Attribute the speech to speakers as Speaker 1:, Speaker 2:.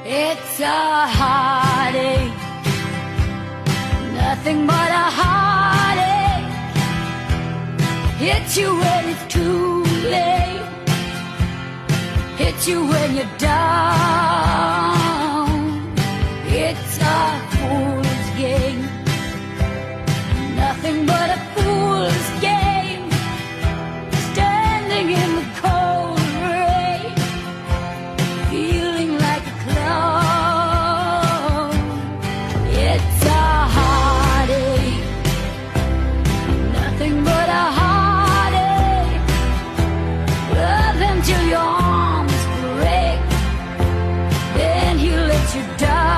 Speaker 1: It's a heartache, nothing but a heartache. Hits you when it's too late, hits you when you're down. It's a fool's game, nothing but a fool's game. Standing in the cold rain, feeling like a clown. It's a heartache, nothing but a heartache. Love him till your arms break, then he lets you down.